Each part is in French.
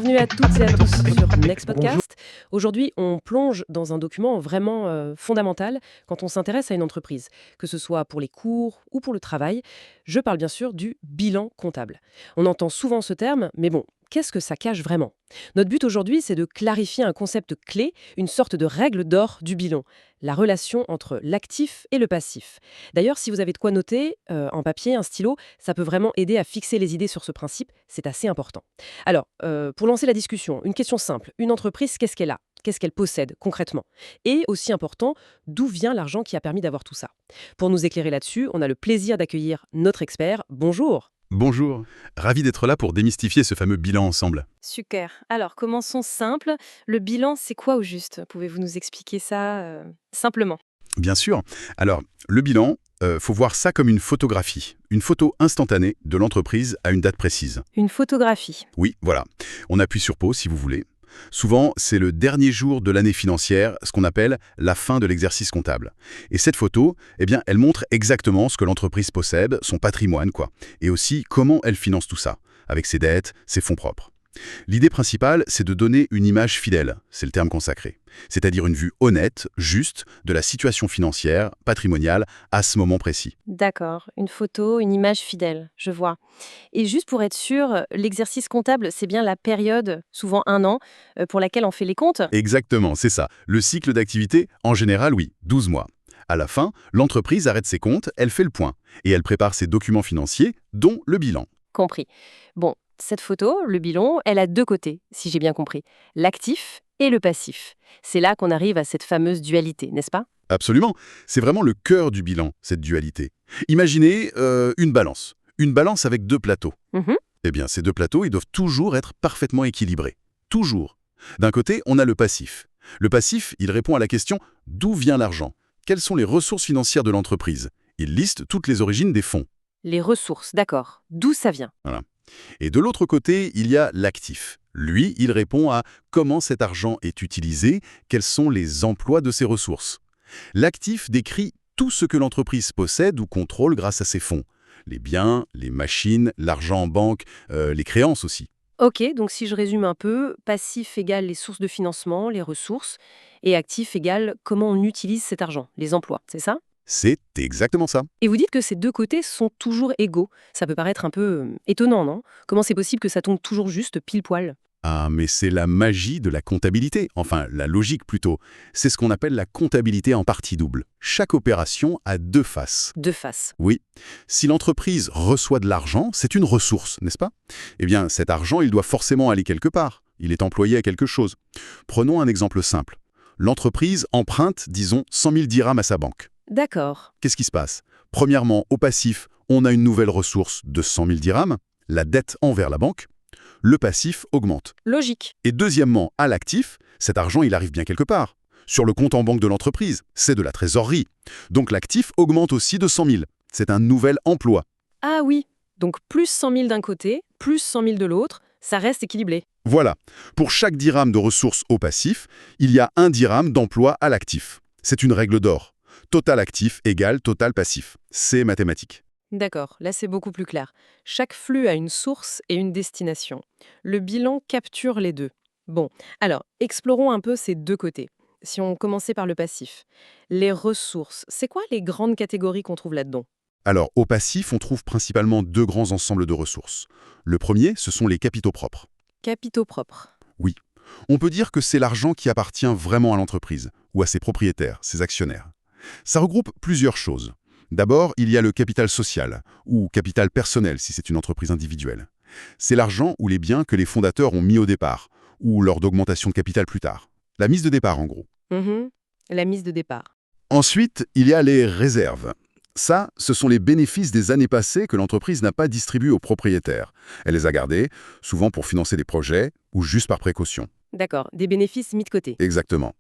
Bienvenue à toutes et à tous sur Next Podcast. Aujourd'hui, on plonge dans un document vraiment fondamental quand on s'intéresse à une entreprise, que ce soit pour les cours ou pour le travail. Je parle bien sûr du bilan comptable. On entend souvent ce terme, mais bon, qu'est-ce que ça cache vraiment? Notre but aujourd'hui, c'est de clarifier un concept clé, une sorte de règle d'or du bilan, la relation entre l'actif et le passif. D'ailleurs, si vous avez de quoi noter, en papier, un stylo, ça peut vraiment aider à fixer les idées sur ce principe, c'est assez important. Alors, pour lancer la discussion, une question simple. Une entreprise, qu'est-ce qu'elle a? Qu'est-ce qu'elle possède concrètement? Et aussi important, d'où vient l'argent qui a permis d'avoir tout ça? Pour nous éclairer là-dessus, on a le plaisir d'accueillir notre expert. Bonjour. Bonjour, ravi d'être là pour démystifier ce fameux bilan ensemble. Super. Alors, commençons simple. Le bilan, c'est quoi au juste? Pouvez-vous nous expliquer ça simplement? Bien sûr. Alors, le bilan, faut voir ça comme une photographie, une photo instantanée de l'entreprise à une date précise. Une photographie. Oui, voilà. On appuie sur pause si vous voulez. Souvent, c'est le dernier jour de l'année financière, ce qu'on appelle la fin de l'exercice comptable. Et cette photo, eh bien, elle montre exactement ce que l'entreprise possède, son patrimoine, quoi. Et aussi comment elle finance tout ça, avec ses dettes, ses fonds propres. L'idée principale, c'est de donner une image fidèle, c'est le terme consacré. C'est-à-dire une vue honnête, juste, de la situation financière, patrimoniale, à ce moment précis. D'accord. Une photo, une image fidèle. Je vois. Et juste pour être sûr, l'exercice comptable, c'est bien la période, souvent un an, pour laquelle on fait les comptes? Exactement, c'est ça. Le cycle d'activité, en général, oui, 12 mois. À la fin, l'entreprise arrête ses comptes, elle fait le point. Et elle prépare ses documents financiers, dont le bilan. Compris. Bon, cette photo, le bilan, elle a deux côtés, si j'ai bien compris. L'actif et le passif. C'est là qu'on arrive à cette fameuse dualité, n'est-ce pas? Absolument. C'est vraiment le cœur du bilan, cette dualité. Imaginez une balance. Une balance avec deux plateaux. Mhm. Eh bien, ces deux plateaux, ils doivent toujours être parfaitement équilibrés. Toujours. D'un côté, on a le passif. Le passif, il répond à la question « D'où vient l'argent ?» Quelles sont les ressources financières de l'entreprise? Il liste toutes les origines des fonds. Les ressources, d'accord. D'où ça vient? Voilà. Et de l'autre côté, il y a l'actif. Lui, il répond à comment cet argent est utilisé, quels sont les emplois de ces ressources. L'actif décrit tout ce que l'entreprise possède ou contrôle grâce à ses fonds. Les biens, les machines, l'argent en banque, les créances aussi. Ok, donc si je résume un peu, passif égale les sources de financement, les ressources, et actif égale comment on utilise cet argent, les emplois, c'est ça? C'est exactement ça. Et vous dites que ces deux côtés sont toujours égaux. Ça peut paraître un peu étonnant, non? Comment c'est possible que ça tombe toujours juste pile poil? Ah, mais c'est la magie de la comptabilité, enfin la logique plutôt. C'est ce qu'on appelle la comptabilité en partie double. Chaque opération a deux faces. Deux faces. Oui, si l'entreprise reçoit de l'argent, c'est une ressource, n'est-ce pas? Eh bien, cet argent, il doit forcément aller quelque part. Il est employé à quelque chose. Prenons un exemple simple. L'entreprise emprunte, disons, 100 000 dirhams à sa banque. D'accord. Qu'est-ce qui se passe? Premièrement, au passif, on a une nouvelle ressource de 100 000 dirhams, la dette envers la banque. Le passif augmente. Logique. Et deuxièmement, à l'actif, cet argent, il arrive bien quelque part. Sur le compte en banque de l'entreprise, c'est de la trésorerie. Donc l'actif augmente aussi de 100 000. C'est un nouvel emploi. Ah oui. Donc plus 100 000 d'un côté, plus 100 000 de l'autre, ça reste équilibré. Voilà. Pour chaque dirham de ressources au passif, il y a un dirham d'emploi à l'actif. C'est une règle d'or. Total actif égale total passif. C'est mathématique. D'accord, là c'est beaucoup plus clair. Chaque flux a une source et une destination. Le bilan capture les deux. Bon, alors explorons un peu ces deux côtés. Si on commençait par le passif. Les ressources, c'est quoi les grandes catégories qu'on trouve là-dedans? Alors, au passif, on trouve principalement deux grands ensembles de ressources. Le premier, ce sont les capitaux propres. Capitaux propres. Oui. On peut dire que c'est l'argent qui appartient vraiment à l'entreprise, ou à ses propriétaires, ses actionnaires. Ça regroupe plusieurs choses. D'abord, il y a le capital social, ou capital personnel si c'est une entreprise individuelle. C'est l'argent ou les biens que les fondateurs ont mis au départ, ou lors d'augmentation de capital plus tard. La mise de départ, en gros. Mhm. La mise de départ. Ensuite, il y a les réserves. Ça, ce sont les bénéfices des années passées que l'entreprise n'a pas distribués aux propriétaires. Elle les a gardés, souvent pour financer des projets, ou juste par précaution. D'accord, des bénéfices mis de côté. Exactement.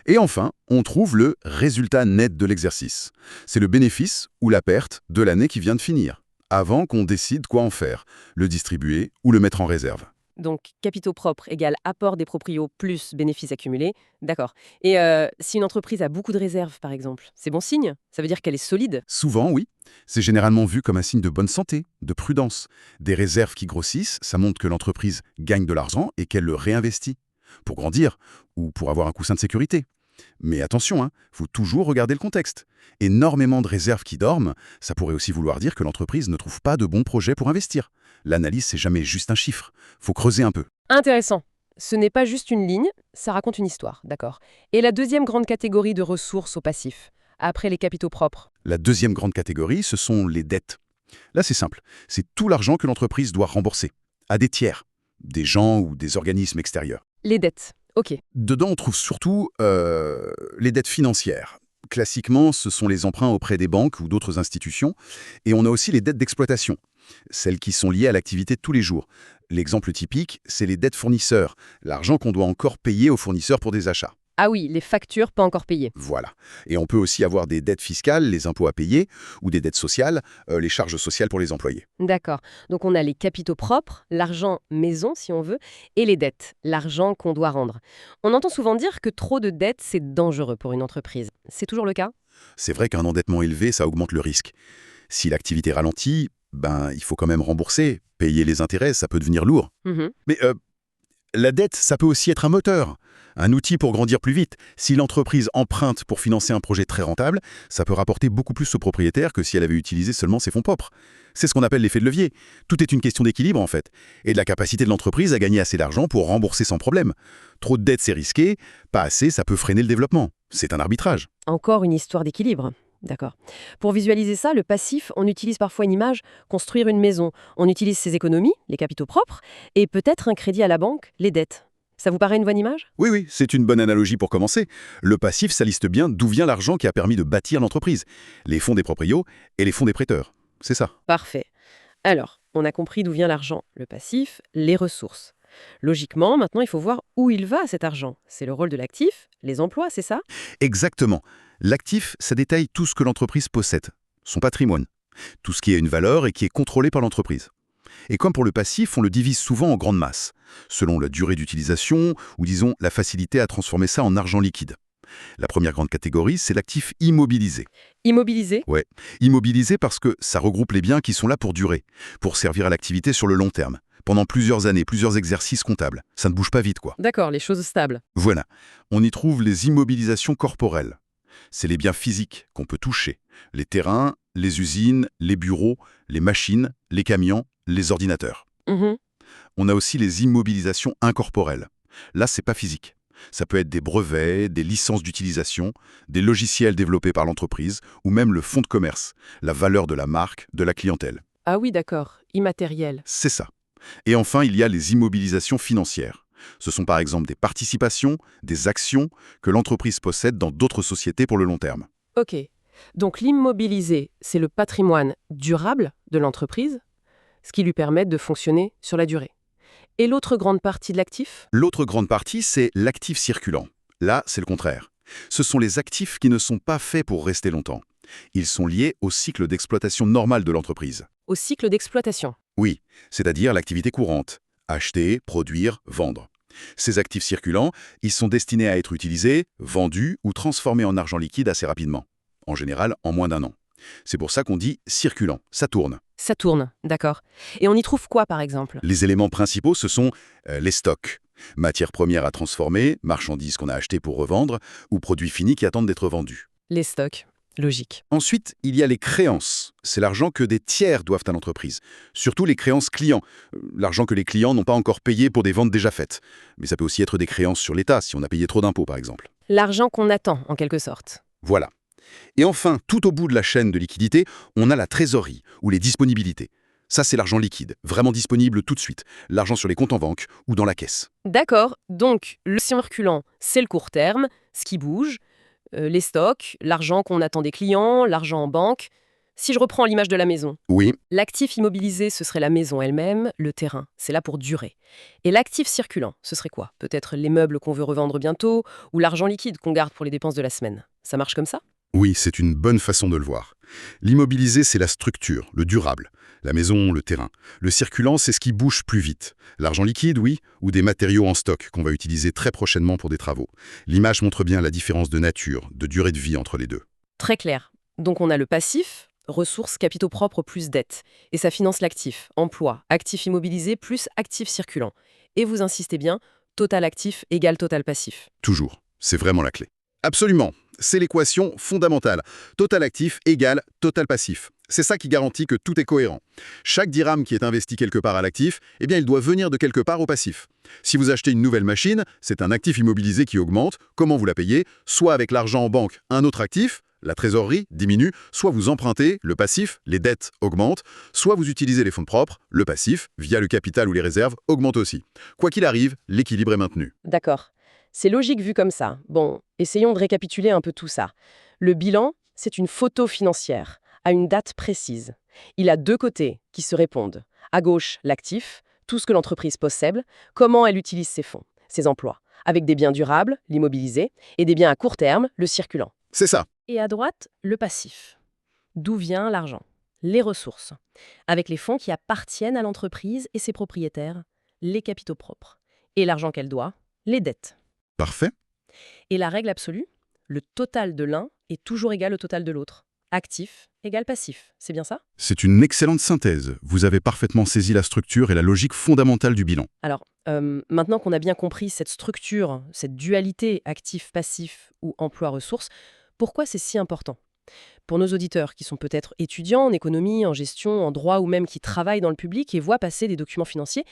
Et enfin, on trouve le résultat net de l'exercice. C'est le bénéfice ou la perte de l'année qui vient de finir, avant qu'on décide quoi en faire, le distribuer ou le mettre en réserve. Donc, capitaux propres égale apport des proprios plus bénéfices accumulés. D'accord. Et si une entreprise a beaucoup de réserves, par exemple, c'est bon signe? Ça veut dire qu'elle est solide? Souvent, oui. C'est généralement vu comme un signe de bonne santé, de prudence. Des réserves qui grossissent, ça montre que l'entreprise gagne de l'argent et qu'elle le réinvestit. Pour grandir ou pour avoir un coussin de sécurité. Mais attention, faut toujours regarder le contexte. Énormément de réserves qui dorment, ça pourrait aussi vouloir dire que l'entreprise ne trouve pas de bons projets pour investir. L'analyse, c'est jamais juste un chiffre. Faut creuser un peu. Intéressant. Ce n'est pas juste une ligne, ça raconte une histoire, d'accord. Et la deuxième grande catégorie de ressources au passif, après les capitaux propres? La deuxième grande catégorie, ce sont les dettes. Là, c'est simple. C'est tout l'argent que l'entreprise doit rembourser. À des tiers. Des gens ou des organismes extérieurs. Les dettes. Ok. Dedans, on trouve surtout les dettes financières. Classiquement, ce sont les emprunts auprès des banques ou d'autres institutions. Et on a aussi les dettes d'exploitation, celles qui sont liées à l'activité de tous les jours. L'exemple typique, c'est les dettes fournisseurs, l'argent qu'on doit encore payer aux fournisseurs pour des achats. Ah oui, les factures pas encore payées. Voilà. Et on peut aussi avoir des dettes fiscales, les impôts à payer, ou des dettes sociales, les charges sociales pour les employés. D'accord. Donc on a les capitaux propres, l'argent maison si on veut, et les dettes, l'argent qu'on doit rendre. On entend souvent dire que trop de dettes, c'est dangereux pour une entreprise. C'est toujours le cas? C'est vrai qu'un endettement élevé, ça augmente le risque. Si l'activité ralentit, il faut quand même rembourser. Payer les intérêts, ça peut devenir lourd. Mhm. Mais la dette, ça peut aussi être un moteur, un outil pour grandir plus vite. Si l'entreprise emprunte pour financer un projet très rentable, ça peut rapporter beaucoup plus au propriétaire que si elle avait utilisé seulement ses fonds propres. C'est ce qu'on appelle l'effet de levier. Tout est une question d'équilibre en fait, et de la capacité de l'entreprise à gagner assez d'argent pour rembourser sans problème. Trop de dettes, c'est risqué, pas assez, ça peut freiner le développement. C'est un arbitrage. Encore une histoire d'équilibre. D'accord. Pour visualiser ça, le passif, on utilise parfois une image, construire une maison. On utilise ses économies, les capitaux propres, et peut-être un crédit à la banque, les dettes. Ça vous paraît une bonne image? Oui, c'est une bonne analogie pour commencer. Le passif, ça liste bien d'où vient l'argent qui a permis de bâtir l'entreprise. Les fonds des proprios et les fonds des prêteurs. C'est ça. Parfait. Alors, on a compris d'où vient l'argent, le passif, les ressources. Logiquement, maintenant, il faut voir où il va, cet argent. C'est le rôle de l'actif, les emplois, c'est ça? Exactement. L'actif, ça détaille tout ce que l'entreprise possède, son patrimoine, tout ce qui a une valeur et qui est contrôlé par l'entreprise. Et comme pour le passif, on le divise souvent en grandes masses, selon la durée d'utilisation ou disons la facilité à transformer ça en argent liquide. La première grande catégorie, c'est l'actif immobilisé. Immobilisé? Ouais, immobilisé parce que ça regroupe les biens qui sont là pour durer, pour servir à l'activité sur le long terme, pendant plusieurs années, plusieurs exercices comptables. Ça ne bouge pas vite, quoi. D'accord, les choses stables. Voilà, on y trouve les immobilisations corporelles. C'est les biens physiques qu'on peut toucher. Les terrains, les usines, les bureaux, les machines, les camions, les ordinateurs. Mhm. On a aussi les immobilisations incorporelles. Là, c'est pas physique. Ça peut être des brevets, des licences d'utilisation, des logiciels développés par l'entreprise ou même le fonds de commerce, la valeur de la marque, de la clientèle. Ah oui, d'accord, immatériel. C'est ça. Et enfin, il y a les immobilisations financières. Ce sont par exemple des participations, des actions que l'entreprise possède dans d'autres sociétés pour le long terme. Ok. Donc l'immobilisé, c'est le patrimoine durable de l'entreprise, ce qui lui permet de fonctionner sur la durée. Et l'autre grande partie de l'actif? L'autre grande partie, c'est l'actif circulant. Là, c'est le contraire. Ce sont les actifs qui ne sont pas faits pour rester longtemps. Ils sont liés au cycle d'exploitation normal de l'entreprise. Au cycle d'exploitation. Oui, c'est-à-dire l'activité courante. Acheter, produire, vendre. Ces actifs circulants, ils sont destinés à être utilisés, vendus ou transformés en argent liquide assez rapidement. En général, en moins d'1 an. C'est pour ça qu'on dit circulant, ça tourne. Ça tourne, d'accord. Et on y trouve quoi, par exemple? Les éléments principaux, ce sont les stocks. Matières premières à transformer, marchandises qu'on a achetées pour revendre, ou produits finis qui attendent d'être vendus. Les stocks. Logique. Ensuite, il y a les créances. C'est l'argent que des tiers doivent à l'entreprise. Surtout les créances clients. L'argent que les clients n'ont pas encore payé pour des ventes déjà faites. Mais ça peut aussi être des créances sur l'État, si on a payé trop d'impôts, par exemple. L'argent qu'on attend, en quelque sorte. Voilà. Et enfin, tout au bout de la chaîne de liquidité, on a la trésorerie, ou les disponibilités. Ça, c'est l'argent liquide, vraiment disponible tout de suite. L'argent sur les comptes en banque ou dans la caisse. D'accord, donc le circulant, c'est le court terme, ce qui bouge, les stocks, l'argent qu'on attend des clients, l'argent en banque. Si je reprends l'image de la maison, Oui, l'actif immobilisé, ce serait la maison elle-même, le terrain, c'est là pour durer. Et l'actif circulant, ce serait quoi? Peut-être les meubles qu'on veut revendre bientôt, ou l'argent liquide qu'on garde pour les dépenses de la semaine. Ça marche comme ça? oui, c'est une bonne façon de le voir. L'immobilisé, c'est la structure, le durable. La maison, le terrain. Le circulant, c'est ce qui bouge plus vite. L'argent liquide, oui, ou des matériaux en stock qu'on va utiliser très prochainement pour des travaux. L'image montre bien la différence de nature, de durée de vie entre les deux. Très clair. Donc on a le passif, ressources, capitaux propres plus dettes. Et ça finance l'actif, emploi, actif immobilisé plus actif circulant. Et vous insistez bien, total actif égale total passif. Toujours. C'est vraiment la clé. Absolument. C'est l'équation fondamentale. Total actif égale total passif. C'est ça qui garantit que tout est cohérent. Chaque dirham qui est investi quelque part à l'actif, eh bien, il doit venir de quelque part au passif. Si vous achetez une nouvelle machine, c'est un actif immobilisé qui augmente. Comment vous la payez? Soit avec l'argent en banque, un autre actif, la trésorerie diminue, soit vous empruntez, le passif, les dettes augmentent, soit vous utilisez les fonds propres, le passif, via le capital ou les réserves, augmente aussi. Quoi qu'il arrive, l'équilibre est maintenu. D'accord. C'est logique vu comme ça. Bon, essayons de récapituler un peu tout ça. Le bilan, c'est une photo financière, à une date précise. Il a deux côtés qui se répondent. À gauche, l'actif, tout ce que l'entreprise possède, comment elle utilise ses fonds, ses emplois, avec des biens durables, l'immobilisé, et des biens à court terme, le circulant. C'est ça. Et à droite, le passif. D'où vient l'argent? Les ressources. Avec les fonds qui appartiennent à l'entreprise et ses propriétaires, les capitaux propres. Et l'argent qu'elle doit, les dettes. Parfait. Et la règle absolue, le total de l'un est toujours égal au total de l'autre. Actif égale passif, c'est bien ça? C'est une excellente synthèse. Vous avez parfaitement saisi la structure et la logique fondamentale du bilan. Alors, maintenant qu'on a bien compris cette structure, cette dualité actif-passif ou emploi-ressources, pourquoi c'est si important? Pour nos auditeurs qui sont peut-être étudiants en économie, en gestion, en droit ou même qui travaillent dans le public et voient passer des documents financiers,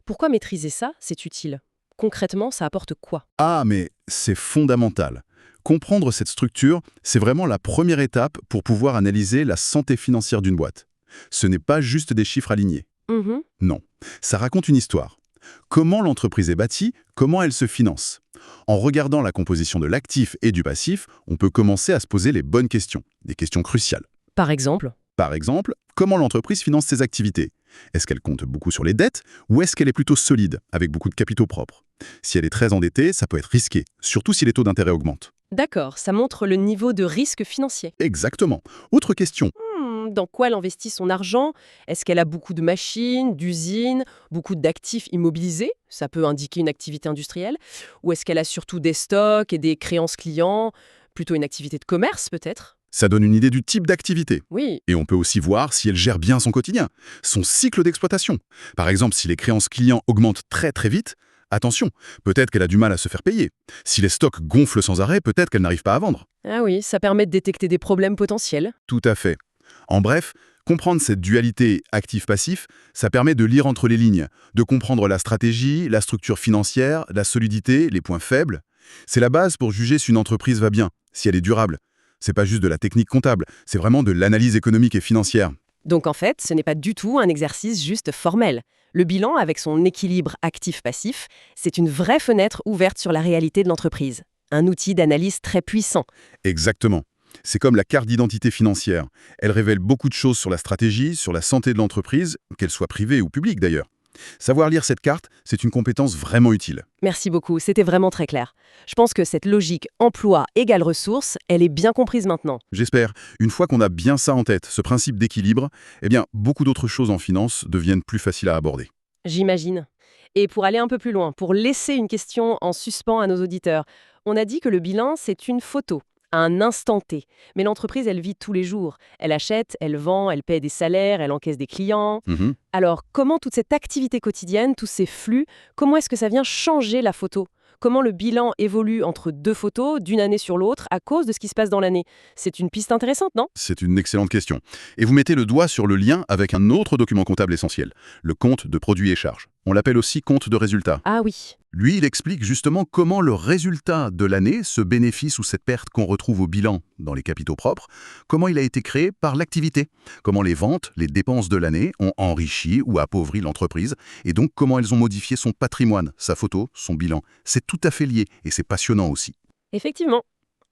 pourquoi maîtriser ça, c'est utile? Concrètement, ça apporte quoi? Ah, mais c'est fondamental. Comprendre cette structure, c'est vraiment la première étape pour pouvoir analyser la santé financière d'une boîte. Ce n'est pas juste des chiffres alignés. Non, ça raconte une histoire. Comment l'entreprise est bâtie, comment elle se finance. En regardant la composition de l'actif et du passif, on peut commencer à se poser les bonnes questions, des questions cruciales. Par exemple? Par exemple, comment l'entreprise finance ses activités? Est-ce qu'elle compte beaucoup sur les dettes ou est-ce qu'elle est plutôt solide, avec beaucoup de capitaux propres? Si elle est très endettée, ça peut être risqué, surtout si les taux d'intérêt augmentent. D'accord, ça montre le niveau de risque financier. Exactement. Autre question. Dans quoi elle investit son argent? Est-ce qu'elle a beaucoup de machines, d'usines, beaucoup d'actifs immobilisés? Ça peut indiquer une activité industrielle. Ou est-ce qu'elle a surtout des stocks et des créances clients? Plutôt une activité de commerce, peut-être? Ça donne une idée du type d'activité. Oui. Et on peut aussi voir si elle gère bien son quotidien, son cycle d'exploitation. Par exemple, si les créances clients augmentent très très vite, attention, peut-être qu'elle a du mal à se faire payer. Si les stocks gonflent sans arrêt, peut-être qu'elle n'arrive pas à vendre. Ah oui, ça permet de détecter des problèmes potentiels. Tout à fait. En bref, comprendre cette dualité actif-passif, ça permet de lire entre les lignes, de comprendre la stratégie, la structure financière, la solidité, les points faibles. C'est la base pour juger si une entreprise va bien, si elle est durable. C'est pas juste de la technique comptable, c'est vraiment de l'analyse économique et financière. Donc en fait, ce n'est pas du tout un exercice juste formel. Le bilan, avec son équilibre actif-passif, c'est une vraie fenêtre ouverte sur la réalité de l'entreprise. Un outil d'analyse très puissant. Exactement. C'est comme la carte d'identité financière. Elle révèle beaucoup de choses sur la stratégie, sur la santé de l'entreprise, qu'elle soit privée ou publique d'ailleurs. Savoir lire cette carte, c'est une compétence vraiment utile. Merci beaucoup, c'était vraiment très clair. Je pense que cette logique emploi égale ressources, elle est bien comprise maintenant. J'espère, une fois qu'on a bien ça en tête, ce principe d'équilibre, eh bien, beaucoup d'autres choses en finance deviennent plus faciles à aborder. J'imagine. Et pour aller un peu plus loin, pour laisser une question en suspens à nos auditeurs, on a dit que le bilan, c'est une photo, à un instant T. Mais l'entreprise, elle vit tous les jours. Elle achète, elle vend, elle paie des salaires, elle encaisse des clients. Alors, comment toute cette activité quotidienne, tous ces flux, comment est-ce que ça vient changer la photo? Comment le bilan évolue entre deux photos, d'une année sur l'autre, à cause de ce qui se passe dans l'année? C'est une piste intéressante, non? C'est une excellente question. Et vous mettez le doigt sur le lien avec un autre document comptable essentiel, le compte de produits et charges. On l'appelle aussi compte de résultat. Ah oui. Lui, il explique justement comment le résultat de l'année, ce bénéfice ou cette perte qu'on retrouve au bilan dans les capitaux propres, comment il a été créé par l'activité, comment les ventes, les dépenses de l'année ont enrichi ou appauvri l'entreprise, et donc comment elles ont modifié son patrimoine, sa photo, son bilan. C'est tout à fait lié, et c'est passionnant aussi. Effectivement.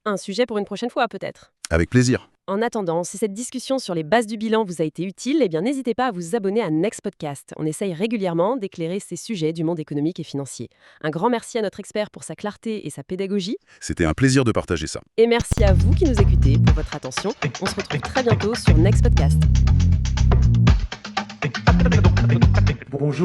Un sujet pour une prochaine fois, peut-être. Avec plaisir. En attendant, si cette discussion sur les bases du bilan vous a été utile, eh bien n'hésitez pas à vous abonner à Next Podcast. On essaye régulièrement d'éclairer ces sujets du monde économique et financier. Un grand merci à notre expert pour sa clarté et sa pédagogie. C'était un plaisir de partager ça. Et merci à vous qui nous écoutez pour votre attention. On se retrouve très bientôt sur Next Podcast. Bonjour.